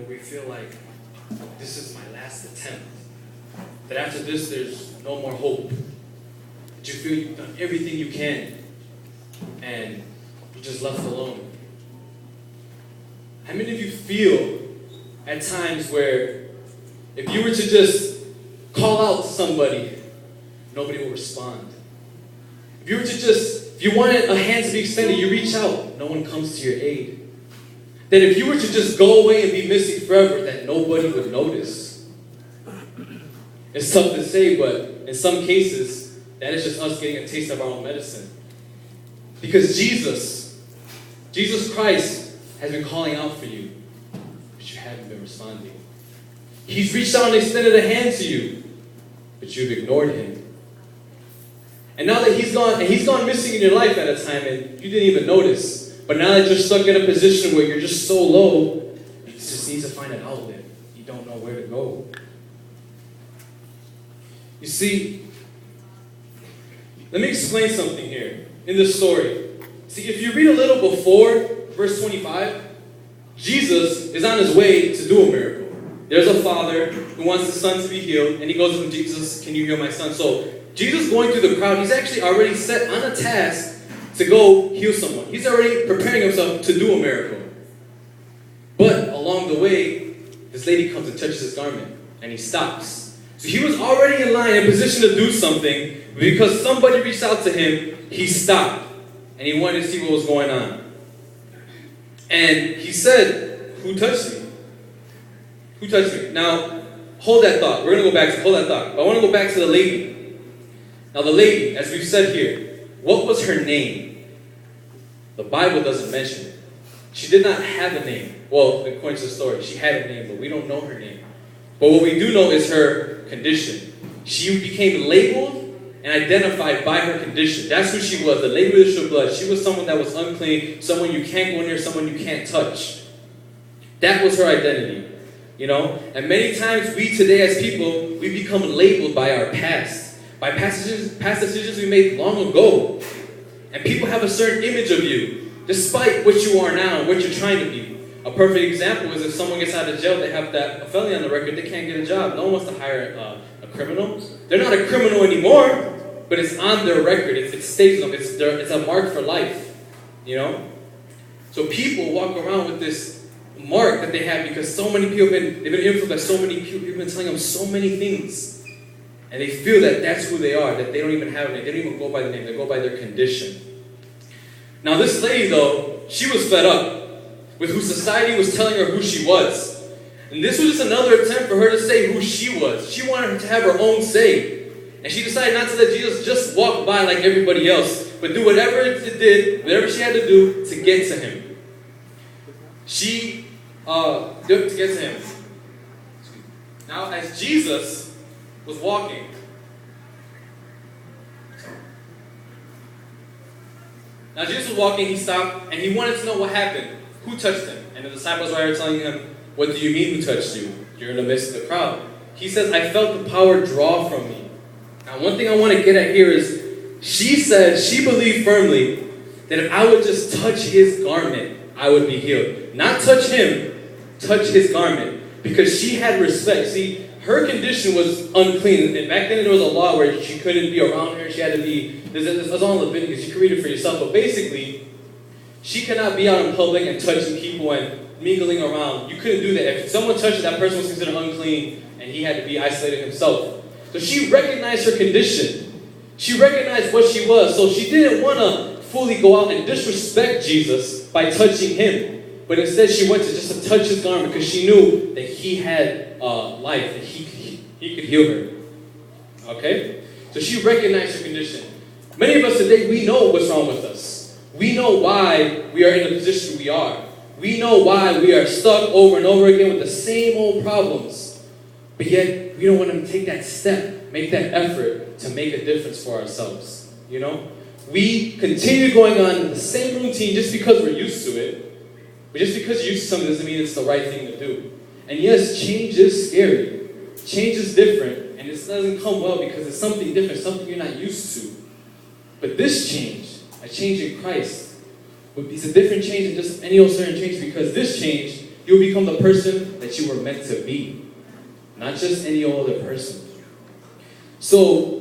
we feel like this is my last attempt. That after this, there's no more hope. That you feel you've done everything you can, and you're just left alone. How many of you feel at times where if you were to just call out to somebody, nobody will respond? If you wanted a hand to be extended, you reach out, no one comes to your aid. That if you were to just go away and be missing forever, that nobody would notice. It's tough to say, but in some cases, that is just us getting a taste of our own medicine. Because Jesus Christ has been calling out for you, but you haven't been responding. He's reached out and extended a hand to you, but you've ignored him. And now that he's gone missing in your life at a time, and you didn't even notice, but now that you're stuck in a position where you're just so low, you just need to find an outlet. You don't know where to go. You see, let me explain something here in this story. See, if you read a little before verse 25, Jesus is on his way to do a miracle. There's a father who wants his son to be healed, and he goes to Jesus, "Can you heal my son?" So Jesus going through the crowd, he's actually already set on a task to go heal someone. He's already preparing himself to do a miracle. But along the way, this lady comes and touches his garment, and he stops. So he was already in line, in position to do something, but because somebody reached out to him, he stopped, and he wanted to see what was going on. And he said, "Who touched me? Who touched me?" Now, hold that thought. We're going to go back to hold that thought. But I want to go back to the lady. Now, the lady, as we've said here, what was her name? The Bible doesn't mention it. She did not have a name. Well, according to the story, she had a name, but we don't know her name. But what we do know is her condition. She became labeled and identified by her condition. That's who she was, the lady with the issue of blood. She was someone that was unclean, someone you can't go near, someone you can't touch. That was her identity. And many times we today as people, we become labeled by our past. By past decisions we made long ago. And people have a certain image of you, despite what you are now and what you're trying to be. A perfect example is if someone gets out of jail, they have a felony on the record, they can't get a job. No one wants to hire a criminal. They're not a criminal anymore, but it's on their record. It stays them. It's a mark for life. So people walk around with this mark that they have because so many people they've been influenced by so many people. People have been telling them so many things. And they feel that that's who they are, that they don't even have a name. They don't even go by the name. They go by their condition. Now this lady, though, she was fed up with who society was telling her who she was. And this was just another attempt for her to say who she was. She wanted her to have her own say. And she decided not to let Jesus just walk by like everybody else, but do whatever it did, whatever she had to do to get to him. She to get to him. Now, as Jesus was walking, he stopped, and he wanted to know what happened. Who touched him? And the disciples were telling him, "What do you mean who touched you? You're in the midst of the crowd." He says, "I felt the power draw from me." Now, one thing I want to get at here is, she said she believed firmly that if I would just touch his garment, I would be healed. Not touch him, touch his garment. Because she had respect. See, her condition was unclean. And back then there was a law where she couldn't be around her. She had to be, it's all in Leviticus. You can read it for yourself. But basically, she could not be out in public and touching people and mingling around. You couldn't do that. If someone touched her, that person was considered unclean, and he had to be isolated himself. So she recognized her condition. She recognized what she was. So she didn't want to fully go out and disrespect Jesus by touching him. But instead she went to just to touch his garment because she knew that he had life, that he could heal her. Okay? So she recognized her condition. Many of us today, we know what's wrong with us. We know why we are in the position we are. We know why we are stuck over and over again with the same old problems. But yet, we don't want to take that step, make that effort to make a difference for ourselves. We continue going on the same routine just because we're used to it. But just because you're used to something doesn't mean it's the right thing to do. And yes, change is scary. Change is different. And it doesn't come well because it's something different, something you're not used to. But this change, a change in Christ, it's a different change than just any old certain change, because this change you'll become the person that you were meant to be. Not just any other person. So